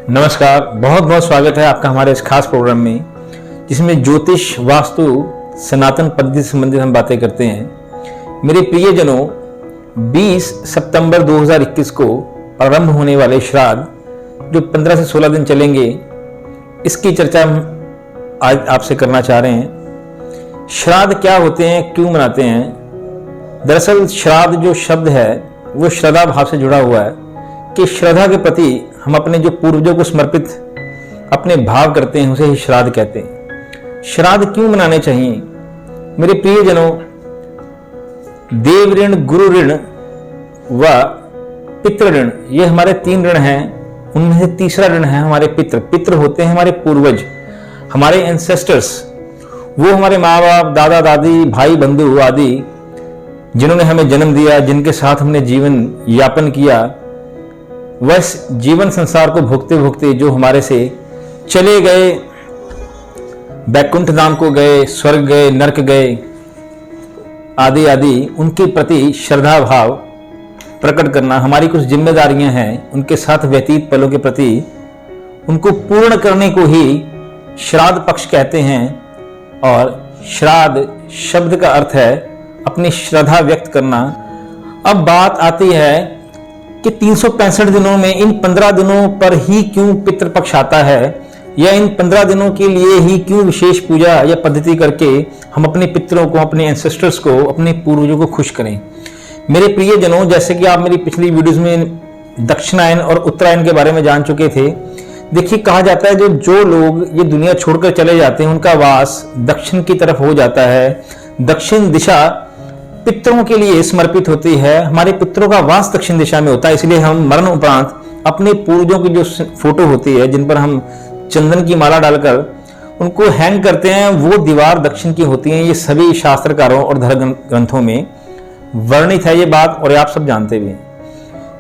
नमस्कार, बहुत बहुत स्वागत है आपका हमारे इस खास प्रोग्राम में, जिसमें ज्योतिष, वास्तु, सनातन पद्धति से संबंधित हम बातें करते हैं। मेरे प्रियजनों, 20 सितंबर 2021 को प्रारंभ होने वाले श्राद्ध जो 15 से 16 दिन चलेंगे, इसकी चर्चा हम आज आपसे करना चाह रहे हैं। श्राद्ध क्या होते हैं, क्यों मनाते हैं? दरअसल श्राद्ध जो शब्द है वो श्रद्धा भाव से जुड़ा हुआ है कि श्रद्धा के प्रति हम अपने जो पूर्वजों को समर्पित अपने भाव करते हैं, उसे ही श्राद्ध कहते हैं। श्राद्ध क्यों मनाने चाहिए? मेरे प्रियजनों, देव ऋण, गुरु ऋण व पितृ ऋण, ये हमारे 3 ऋण हैं। उनमें से तीसरा ऋण है हमारे पितृ। पितृ होते हैं हमारे पूर्वज, हमारे एंसेस्टर्स। वो हमारे माँ बाप, दादा दादी, भाई बंधु आदि, जिन्होंने हमें जन्म दिया, जिनके साथ हमने जीवन यापन किया, वह जीवन संसार को भोगते भोगते जो हमारे से चले गए, बैकुंठ धाम को गए, स्वर्ग गए, नरक गए आदि आदि, उनके प्रति श्रद्धा भाव प्रकट करना हमारी कुछ जिम्मेदारियां हैं। उनके साथ व्यतीत पलों के प्रति उनको पूर्ण करने को ही श्राद्ध पक्ष कहते हैं। और श्राद्ध शब्द का अर्थ है अपनी श्रद्धा व्यक्त करना। अब बात आती है कि 365 दिनों में इन 15 दिनों पर ही क्यों पितृपक्ष आता है, या इन 15 दिनों के लिए ही क्यों विशेष पूजा या पद्धति करके हम अपने पितरों को, अपने एंसेस्टर्स को, अपने पूर्वजों को खुश करें। मेरे प्रियजनों, जैसे कि आप मेरी पिछली वीडियोस में दक्षिणायन और उत्तरायण के बारे में जान चुके थे। देखिए, कहा जाता है जो लोग ये दुनिया छोड़कर चले जाते हैं, उनका वास दक्षिण की तरफ हो जाता है। दक्षिण दिशा पितरों के लिए समर्पित होती है। हमारे पितरों का वास दक्षिण दिशा में होता है, इसलिए हम मरण उपरांत अपने पूर्वजों की जो फोटो होती है, जिन पर हम चंदन की माला डालकर उनको हैंग करते हैं, वो दीवार दक्षिण की होती है। ये सभी शास्त्रकारों और धर्म ग्रंथों में वर्णित है ये बात, और आप सब जानते भी हैं।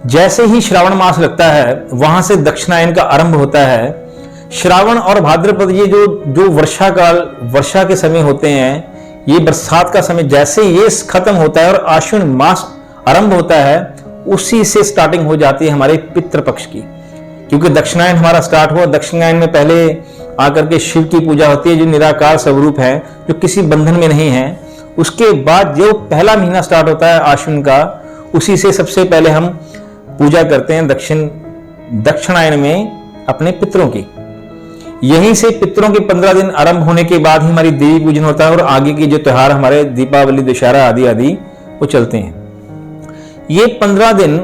जैसे ही श्रावण मास लगता है, वहां से दक्षिणायन का आरंभ होता है। श्रावण और भाद्रपद, ये जो वर्षा काल, वर्षा के समय होते हैं, ये बरसात का समय जैसे ये खत्म होता है और आश्विन मास आरंभ होता है, उसी से स्टार्टिंग हो जाती है हमारे पितृपक्ष की। क्योंकि दक्षिणायन हमारा स्टार्ट हुआ। दक्षिणायन में पहले आकर के शिव की पूजा होती है, जो निराकार स्वरूप है, जो किसी बंधन में नहीं है। उसके बाद जो पहला महीना स्टार्ट होता है आश्विन का, उसी से सबसे पहले हम पूजा करते हैं दक्षिणायन में अपने पितरों की। यहीं से पितरों के 15 दिन आरंभ होने के बाद ही हमारी देवी पूजन होता है, और आगे के जो त्योहार हमारे दीपावली, दशहरा आदि आदि वो चलते हैं। ये 15 दिन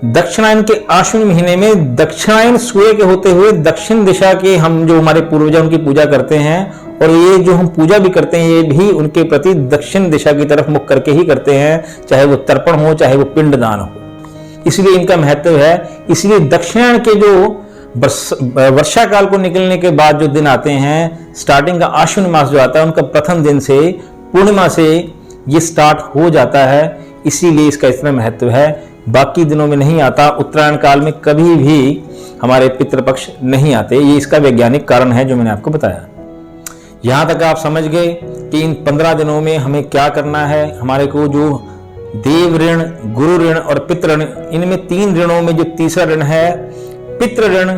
दक्षिणायन के आश्विन महीने में दक्षिणायन सूर्य के होते हुए दक्षिण दिशा के हम जो हमारे पूर्वज उनकी पूजा करते हैं, और ये जो हम पूजा भी करते हैं, ये भी उनके प्रति दक्षिण दिशा की तरफ मुख करके ही करते हैं, चाहे वो तर्पण हो, चाहे वो पिंडदान हो। इसलिए इनका महत्व है। इसलिए दक्षिणायन के जो वर्षा काल को निकलने के बाद जो दिन आते हैं, स्टार्टिंग का आश्विन मास जो आता है, उनका प्रथम दिन से पूर्णिमा से ये स्टार्ट हो जाता है। इसीलिए इसका इतना महत्व है। बाकी दिनों में नहीं आता। उत्तरायण काल में कभी भी हमारे पितृपक्ष नहीं आते। ये इसका वैज्ञानिक कारण है जो मैंने आपको बताया। यहां तक आप समझ गए कि इन 15 दिनों में हमें क्या करना है। हमारे को जो देव ऋण, गुरु ऋण और पितृ ऋण, इनमें 3 ऋणों में जो तीसरा ऋण है पितृ ऋण,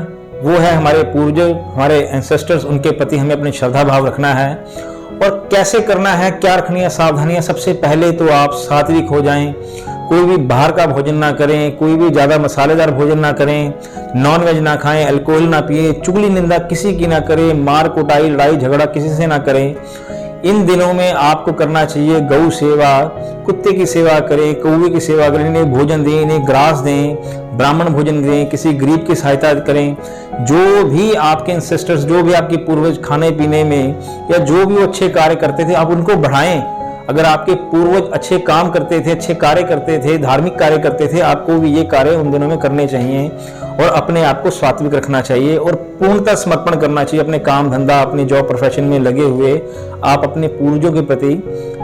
वो है हमारे पूर्वज, हमारे एंसेस्टर्स, उनके प्रति हमें अपनी श्रद्धा भाव रखना है। और कैसे करना है, क्या रखनी है सावधानियां? सबसे पहले तो आप सात्विक हो जाएं। कोई भी बाहर का भोजन ना करें, कोई भी ज्यादा मसालेदार भोजन ना करें, नॉन वेज ना खाएं, अल्कोहल ना पिए, चुगली निंदा किसी की ना करें, मार कुटाई, लड़ाई झगड़ा किसी से ना करें। इन दिनों में आपको करना चाहिए गौ सेवा, कुत्ते की सेवा करें, कौवे की सेवा करें, इन्हें भोजन दें, इन्हें ग्रास दें, ब्राह्मण भोजन दें, किसी गरीब की सहायता करें। जो भी आपके एंसेस्टर्स, जो भी आपके पूर्वज खाने पीने में या जो भी वो अच्छे कार्य करते थे, आप उनको बढ़ाएं। अगर आपके पूर्वज अच्छे काम करते थे, अच्छे कार्य करते थे, धार्मिक कार्य करते थे, आपको भी ये कार्य उन दिनों में करने चाहिए। और अपने आप को सात्विक रखना चाहिए और पूर्णतः समर्पण करना चाहिए। अपने काम धंधा, अपने जॉब प्रोफेशन में लगे हुए आप अपने पूर्वजों के प्रति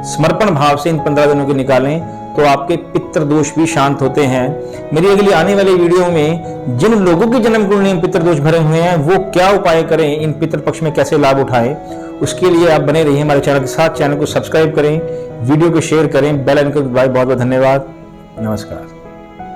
समर्पण भाव से इन 15 दिनों के निकालें, तो आपके पितृ दोष भी शांत होते हैं। मेरी अगली आने वाली वीडियो में जिन लोगों की जन्म कुंडली में पितृ दोष भरे हुए हैं, वो क्या उपाय करें, इन पितृ पक्ष में कैसे लाभ उठाएं, उसके लिए आप बने रहिए हमारे चैनल के साथ। चैनल को सब्सक्राइब करें, वीडियो को शेयर करें, बेल आइकन को दबाएं। बहुत बहुत धन्यवाद। नमस्कार।